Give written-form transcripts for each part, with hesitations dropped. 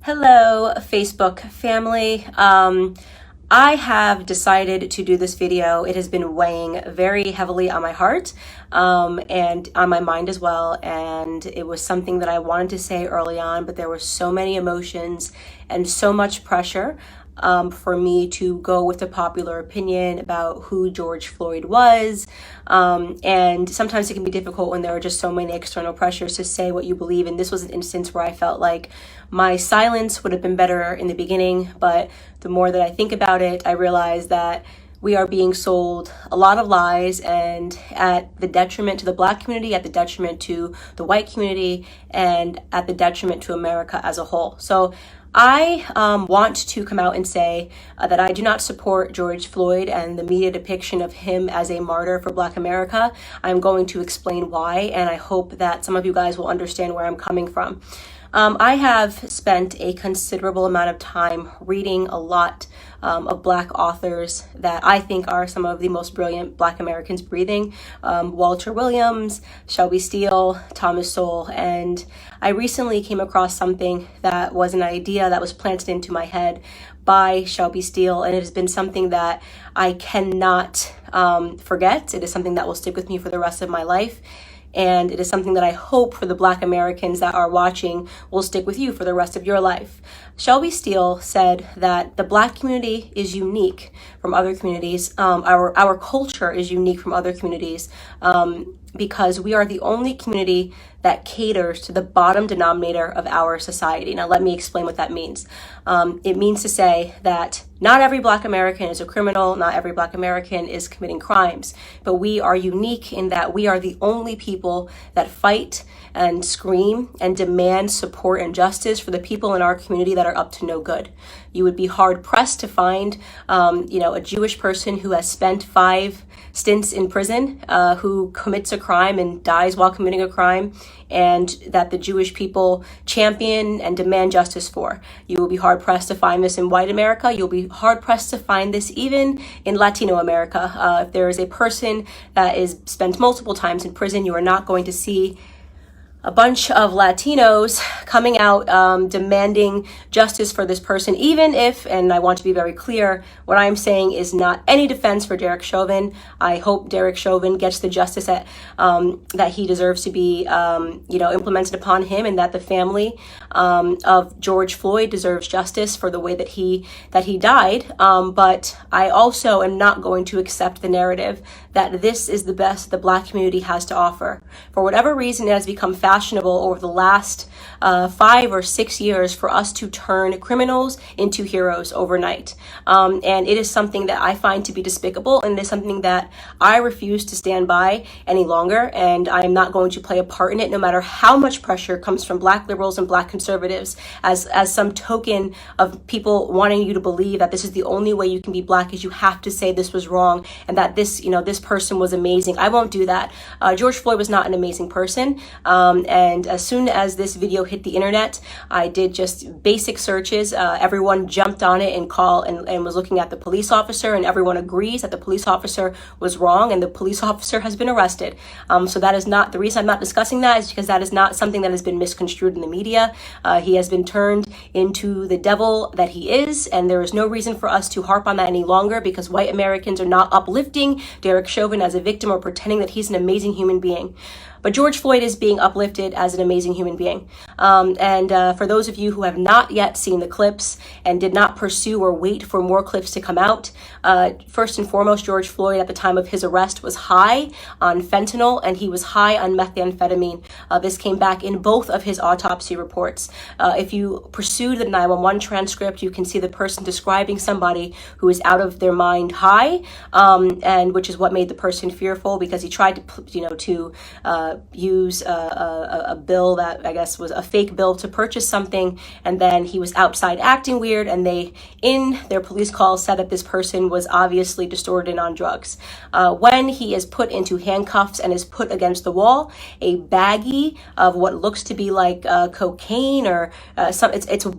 Hello, Facebook family. I have decided to do this video. It has been weighing very heavily on my heart and on my mind as well. And it was something that I wanted to say early on, but there were so many emotions and so much pressure for me to go with the popular opinion about who George Floyd was. And sometimes it can be difficult when there are just so many external pressures to say what you believe. And this was an instance where I felt like my silence would have been better in the beginning. But the more that I think about it, I realize that we are being sold a lot of lies, and at the detriment to the Black community, at the detriment to the white community, and at the detriment to America as a whole. So I want to come out and say that I do not support George Floyd and the media depiction of him as a martyr for Black America. I'm going to explain why, and I hope that some of you guys will understand where I'm coming from. I have spent a considerable amount of time reading a lot of Black authors that I think are some of the most brilliant Black Americans breathing. Walter Williams, Shelby Steele, Thomas Sowell, and I recently came across something that was an idea that was planted into my head by Shelby Steele, and it has been something that I cannot forget. It is something that will stick with me for the rest of my life. And it is something that I hope for the Black Americans that are watching will stick with you for the rest of your life. Shelby Steele said that the Black community is unique from other communities. Our culture is unique from other communities because we are the only community that caters to the bottom denominator of our society. Now, let me explain what that means. It means to say that not every Black American is a criminal, not every Black American is committing crimes, but we are unique in that we are the only people that fight and scream and demand support and justice for the people in our community that are up to no good. You would be hard pressed to find, a Jewish person who has spent 5 stints in prison, who commits a crime and dies while committing a crime, and that the Jewish people champion and demand justice for. You will be hard pressed to find this in white America. You'll be hard pressed to find this even in Latino America. If there is a person that is spent multiple times in prison, you are not going to see a bunch of Latinos coming out demanding justice for this person, even if, and I want to be very clear, what I'm saying is not any defense for Derek Chauvin. I hope Derek Chauvin gets the justice that he deserves to be, implemented upon him, and that the family of George Floyd deserves justice for the way that he died. But I also am not going to accept the narrative that this is the best the Black community has to offer. For whatever reason, it has become fashionable over the last 5 or 6 years for us to turn criminals into heroes overnight. And it is something that I find to be despicable, and it is something that I refuse to stand by any longer, and I am not going to play a part in it, no matter how much pressure comes from Black liberals and Black conservatives as some token of people wanting you to believe that this is the only way you can be Black, is you have to say this was wrong and that this person was amazing. I won't do that. George Floyd was not an amazing person. And as soon as this video hit the internet, I did just basic searches. Everyone jumped on it and was looking at the police officer, and everyone agrees that the police officer was wrong, and the police officer has been arrested. So that is not the reason I'm not discussing that, is because that is not something that has been misconstrued in the media. He has been turned into the devil that he is, and there is no reason for us to harp on that any longer, because white Americans are not uplifting Derek Chauvin as a victim or pretending that he's an amazing human being. But George Floyd is being uplifted as an amazing human being. For those of you who have not yet seen the clips and did not pursue or wait for more clips to come out, first and foremost, George Floyd at the time of his arrest was high on fentanyl, and he was high on methamphetamine. This came back in both of his autopsy reports. If you pursue the 911 transcript, you can see the person describing somebody who is out of their mind high, and which is what made the person fearful, because he tried to use a bill that I guess was a fake bill to purchase something, and then he was outside acting weird, and they, in their police call, said that this person was obviously distorted and on drugs. When he is put into handcuffs and is put against the wall, a baggie of what looks to be like cocaine or it's a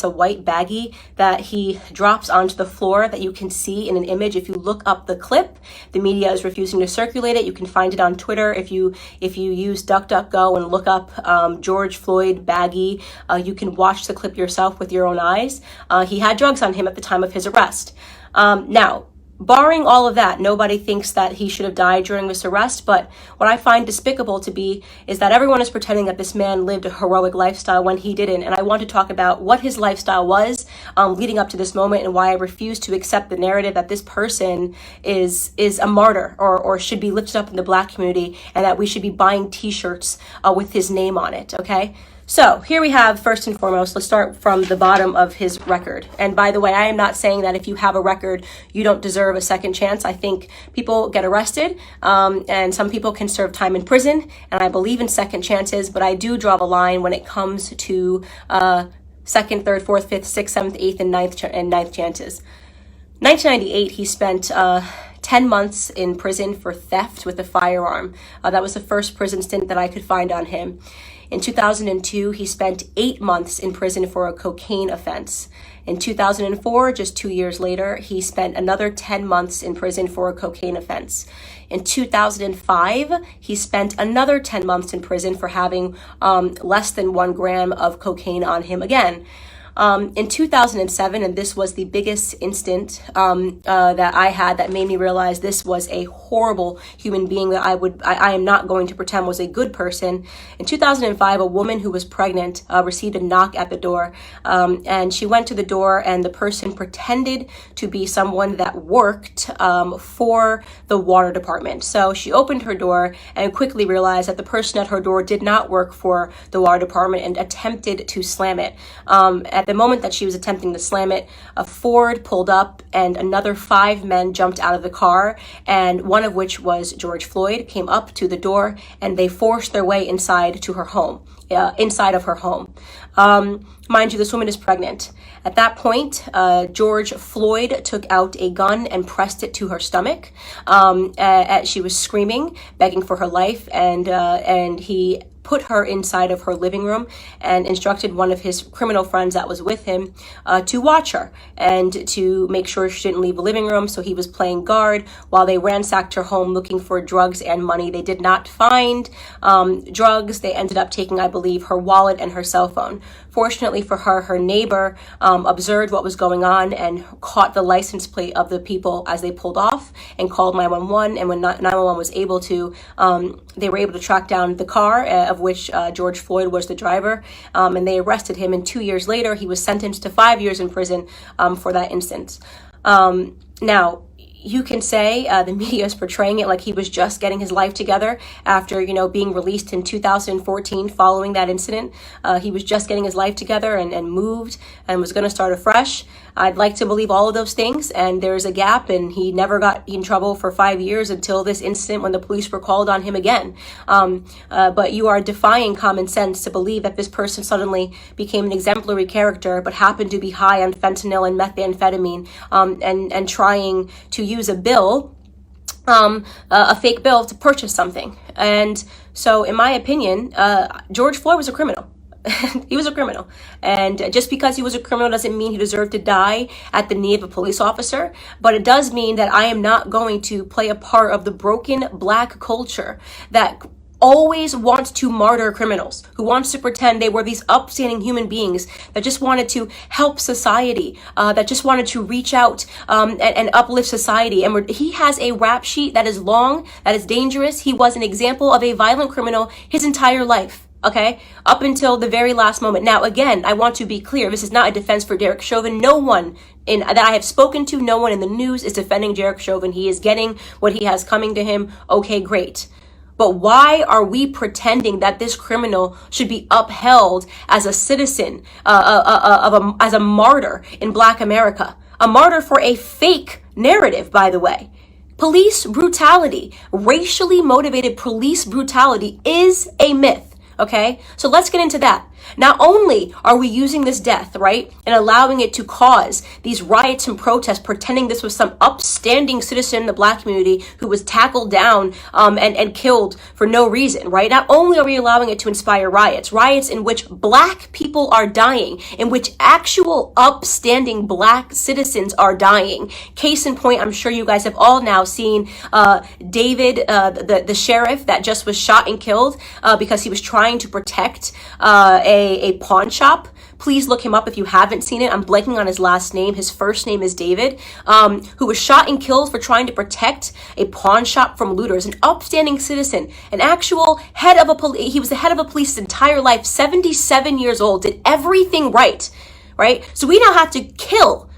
white baggie that he drops onto the floor that you can see in an image. If you look up the clip, the media is refusing to circulate it. You can find it on Twitter if you If you use DuckDuckGo and look up George Floyd baggie, you can watch the clip yourself with your own eyes. He had drugs on him at the time of his arrest. Now, barring all of that, nobody thinks that he should have died during this arrest, but what I find despicable to be is that everyone is pretending that this man lived a heroic lifestyle when he didn't, and I want to talk about what his lifestyle was leading up to this moment and why I refuse to accept the narrative that this person is a martyr or should be lifted up in the Black community and that we should be buying t-shirts with his name on it, okay? So here we have, first and foremost, let's start from the bottom of his record. And by the way, I am not saying that if you have a record, you don't deserve a second chance. I think people get arrested and some people can serve time in prison. And I believe in second chances, but I do draw the line when it comes to second, third, fourth, fifth, sixth, seventh, eighth, and ninth chances. 1998, he spent 10 months in prison for theft with a firearm. That was the first prison stint that I could find on him. In 2002, he spent 8 months in prison for a cocaine offense. In 2004, just 2 years later, he spent another 10 months in prison for a cocaine offense. In 2005, he spent another 10 months in prison for having less than 1 gram of cocaine on him again. In 2007, and this was the biggest instant that I had that made me realize this was a horrible human being that I am not going to pretend was a good person. In 2005, a woman who was pregnant received a knock at the door, and she went to the door, and the person pretended to be someone that worked for the water department. So she opened her door and quickly realized that the person at her door did not work for the water department and attempted to slam it. At the moment that she was attempting to slam it, a Ford pulled up and another 5 men jumped out of the car, and one of which was George Floyd, came up to the door and they forced their way inside to her home, inside of her home. Mind you, this woman is pregnant. At that point, George Floyd took out a gun and pressed it to her stomach. She was screaming, begging for her life, and he put her inside of her living room and instructed one of his criminal friends that was with him to watch her and to make sure she didn't leave the living room. So he was playing guard while they ransacked her home looking for drugs and money. They did not find drugs. They ended up taking, I believe, her wallet and her cell phone. Fortunately for her, her neighbor observed what was going on and caught the license plate of the people as they pulled off and called 911. And when 911 was able to, they were able to track down the car of which George Floyd was the driver, and they arrested him. And 2 years later, he was sentenced to 5 years in prison for that instance. Now, you can say the media is portraying it like he was just getting his life together after, being released in 2014 following that incident. He was just getting his life together and moved and was going to start afresh. I'd like to believe all of those things, and there's a gap, and he never got in trouble for 5 years until this incident when the police were called on him again. But you are defying common sense to believe that this person suddenly became an exemplary character but happened to be high on fentanyl and methamphetamine and trying to use a fake bill to purchase something. And so in my opinion, George Floyd was a criminal. He was a criminal. And just because he was a criminal doesn't mean he deserved to die at the knee of a police officer. But it does mean that I am not going to play a part of the broken Black culture that always wants to martyr criminals, who wants to pretend they were these upstanding human beings that just wanted to help society, that just wanted to reach out and uplift society. And he has a rap sheet that is long, that is dangerous. He was an example of a violent criminal his entire life. Okay, up until the very last moment. Now, again, I want to be clear. This is not a defense for Derek Chauvin. No one that I have spoken to, no one in the news is defending Derek Chauvin. He is getting what he has coming to him. Okay, great. But why are we pretending that this criminal should be upheld as a citizen, as a martyr in Black America? A martyr for a fake narrative, by the way. Police brutality, racially motivated police brutality is a myth. Okay, so let's get into that. Not only are we using this death, right, and allowing it to cause these riots and protests, pretending this was some upstanding citizen in the Black community who was tackled down and killed for no reason, right? Not only are we allowing it to inspire riots in which Black people are dying, in which actual upstanding Black citizens are dying. Case in point, I'm sure you guys have all now seen David, the sheriff that just was shot and killed because he was trying to protect a pawn shop. Please look him up if you haven't seen it. I'm blanking on his last name. His first name is David, who was shot and killed for trying to protect a pawn shop from looters, an upstanding citizen, an actual head of he was the head of a police his entire life, 77 years old, did everything right? So we now have to kill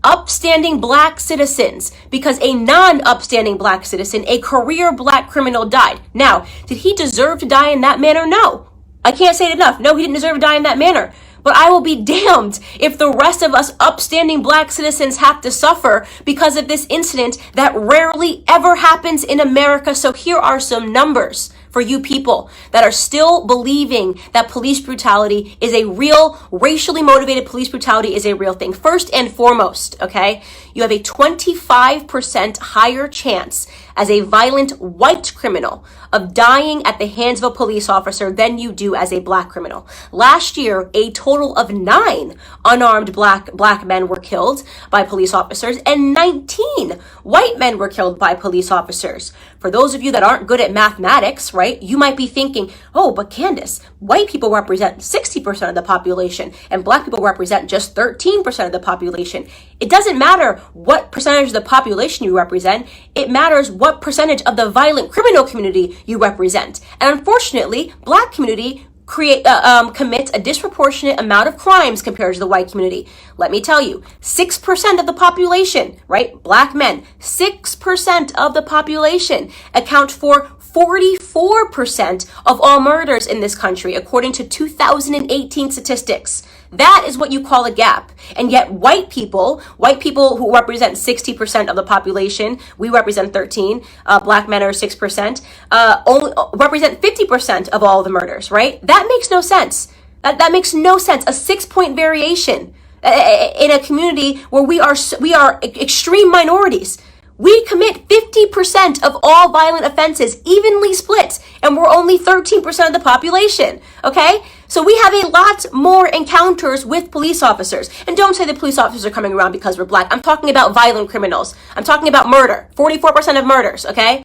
upstanding Black citizens because a non-upstanding Black citizen, a career Black criminal, died. Now, did he deserve to die in that manner? No. I can't say it enough. No, he didn't deserve to die in that manner. But I will be damned if the rest of us upstanding Black citizens have to suffer because of this incident that rarely ever happens in America. So here are some numbers for you people that are still believing that police brutality is a real, racially motivated police brutality is a real thing. First and foremost, okay, you have a 25% higher chance as a violent white criminal of dying at the hands of a police officer than you do as a Black criminal. Last year, a total of 9 unarmed black men were killed by police officers and 19 white men were killed by police officers. For those of you that aren't good at mathematics, right, you might be thinking, oh, but Candace, white people represent 60% of the population and Black people represent just 13% of the population. It doesn't matter what percentage of the population you represent. It matters what percentage of the violent criminal community you represent. And unfortunately, Black community commits a disproportionate amount of crimes compared to the white community. Let me tell you, 6% of the population, right, Black men, 6% of the population account for 44% of all murders in this country, according to 2018 statistics. That is what you call a gap. And yet white people who represent 60% of the population, we represent 13, Black men are 6%, only represent 50% of all the murders, right? That makes no sense. That makes no sense. A 6-point variation in a community where we are extreme minorities. We commit 50% of all violent offenses, evenly split, and we're only 13% of the population, okay? So we have a lot more encounters with police officers. And don't say the police officers are coming around because we're Black. I'm talking about violent criminals. I'm talking about murder, 44% of murders, okay?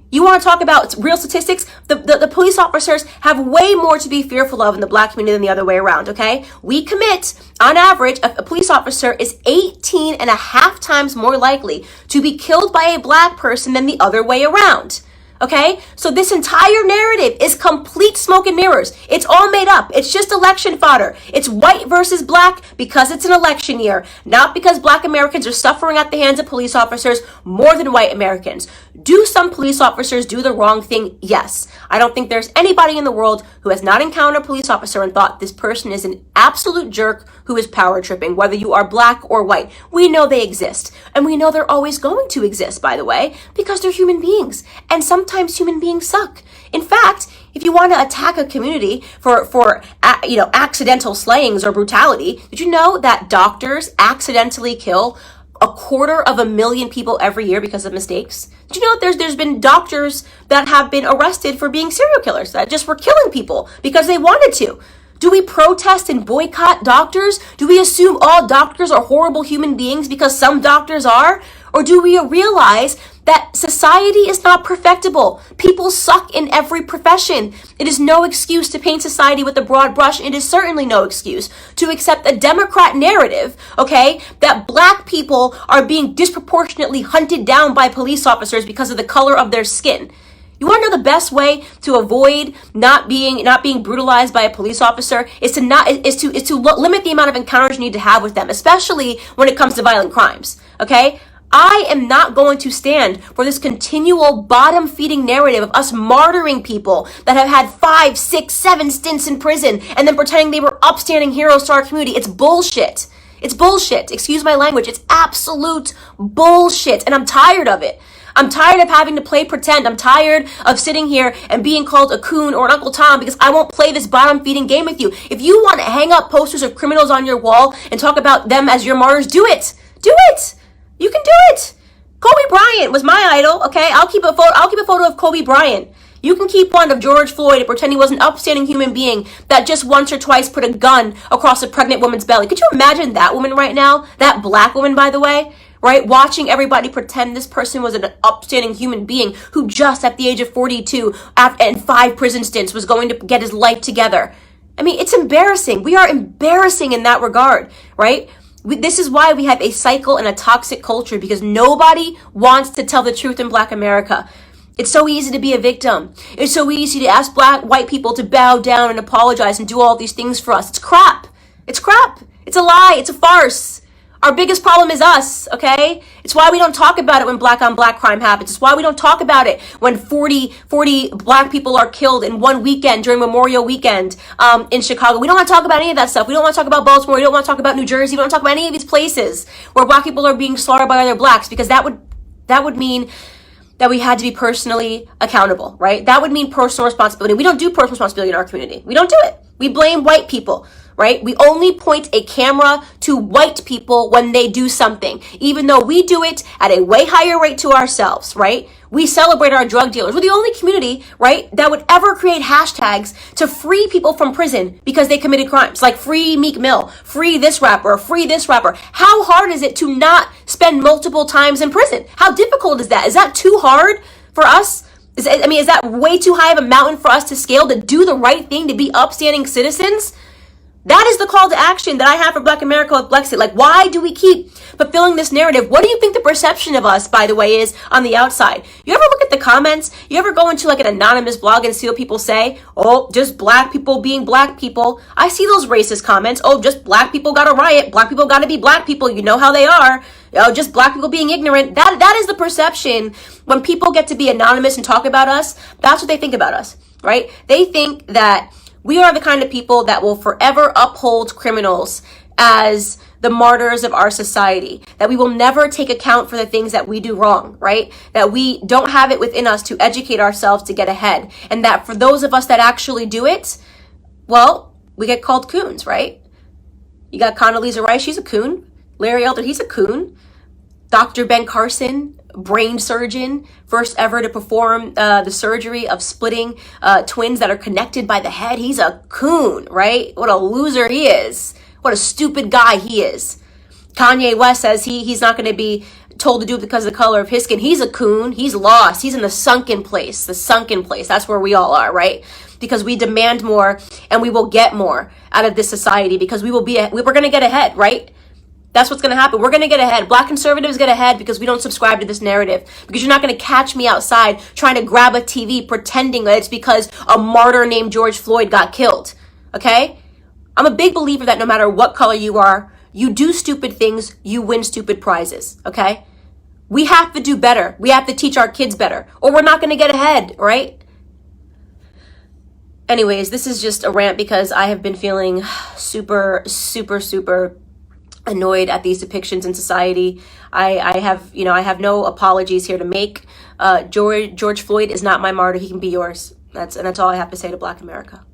You want to talk about real statistics? The police officers have way more to be fearful of in the Black community than the other way around, okay? We commit, on average, a police officer is 18 and a half times more likely to be killed by a Black person than the other way around. Okay, so this entire narrative is complete smoke and mirrors. It's all made up. It's just election fodder. It's white versus Black because it's an election year, not because Black Americans are suffering at the hands of police officers more than white Americans. Do some police officers do the wrong thing? Yes. I don't think there's anybody in the world who has not encountered a police officer and thought this person is an absolute jerk who is power tripping, whether you are Black or white. We know they exist. And we know they're always going to exist, by the way, because they're human beings. And sometimes human beings suck. In fact, if you want to attack a community for accidental slayings or brutality, did you know that doctors accidentally kill 250,000 people every year because of mistakes? Did you know that there's been doctors that have been arrested for being serial killers that just were killing people because they wanted to? Do we protest and boycott doctors? Do we assume all doctors are horrible human beings because some doctors are? Or do we realize that society is not perfectible? People suck in every profession. It is no excuse to paint society with a broad brush. It is certainly no excuse to accept a Democrat narrative, okay, that Black people are being disproportionately hunted down by police officers because of the color of their skin. You want to know the best way to avoid not being brutalized by a police officer is to limit the amount of encounters you need to have with them, especially when it comes to violent crimes. Okay? I am not going to stand for this continual bottom-feeding narrative of us martyring people that have had 5, 6, 7 stints in prison and then pretending they were upstanding heroes to our community. It's bullshit. It's bullshit. Excuse my language. It's absolute bullshit. And I'm tired of it. I'm tired of having to play pretend. I'm tired of sitting here and being called a coon or an Uncle Tom because I won't play this bottom feeding game with you. If you want to hang up posters of criminals on your wall and talk about them as your martyrs, do it. Do it. You can do it. Kobe Bryant was my idol, okay? I'll keep a photo of Kobe Bryant. You can keep one of George Floyd and pretend he was an upstanding human being that just once or twice put a gun across a pregnant woman's belly. Could you imagine that woman right now? That black woman, by the way, right? Watching everybody pretend this person was an upstanding human being who just at the age of 42 and 5 prison stints was going to get his life together. I mean, it's embarrassing. We are embarrassing in that regard, right? This is why we have a cycle and a toxic culture, because nobody wants to tell the truth in Black America. It's so easy to be a victim. It's so easy to ask white people to bow down and apologize and do all these things for us. It's crap. It's crap. It's a lie. It's a farce. Our biggest problem is us, okay? It's why we don't talk about it when black on black crime happens. It's why we don't talk about it when 40 black people are killed in one weekend during Memorial Weekend in Chicago. We don't want to talk about any of that stuff. We don't want to talk about Baltimore. We don't want to talk about New Jersey. We don't talk about any of these places where black people are being slaughtered by other blacks, because that would mean that we had to be personally accountable, right? That would mean personal responsibility. We don't do personal responsibility in our community. We don't do it. We blame white people, right? We only point a camera to white people when they do something, even though we do it at a way higher rate to ourselves, right? We celebrate our drug dealers. We're the only community, right, that would ever create hashtags to free people from prison because they committed crimes, like free Meek Mill, free this rapper, free this rapper. How hard is it to not spend multiple times in prison? How difficult is that? Is that too hard for us? Is that way too high of a mountain for us to scale, to do the right thing, to be upstanding citizens? That is the call to action that I have for Black America with Blexit. Like, why do we keep fulfilling this narrative? What do you think the perception of us, by the way, is on the outside? You ever look at the comments? You ever go into like an anonymous blog and see what people say? Oh, just black people being black people. I see those racist comments. Oh, just black people got to riot. Black people got to be black people. You know how they are. Oh, just black people being ignorant. That is the perception when people get to be anonymous and talk about us. That's what they think about us, right? They think that we are the kind of people that will forever uphold criminals as the martyrs of our society, that we will never take account for the things that we do wrong, right? That we don't have it within us to educate ourselves to get ahead. And that for those of us that actually do it, well, we get called coons, right? You got Condoleezza Rice, she's a coon. Larry Elder, he's a coon. Dr. Ben Carson, brain surgeon, first ever to perform the surgery of splitting twins that are connected by the head. He's a coon, right? What a loser he is. What a stupid guy he is. Kanye West says he's not going to be told to do it because of the color of his skin. He's a coon. He's lost. He's in the sunken place. The sunken place. That's where we all are, right? Because we demand more and we will get more out of this society, because we're going to get ahead, right? That's what's going to happen. We're going to get ahead. Black conservatives get ahead because we don't subscribe to this narrative. Because you're not going to catch me outside trying to grab a TV pretending that it's because a martyr named George Floyd got killed. Okay? I'm a big believer that no matter what color you are, you do stupid things, you win stupid prizes. Okay? We have to do better. We have to teach our kids better, or we're not going to get ahead, right? Anyways, this is just a rant because I have been feeling super annoyed at these depictions in society. I have no apologies here to make. George Floyd is not my martyr. He can be yours. That's all I have to say to Black America.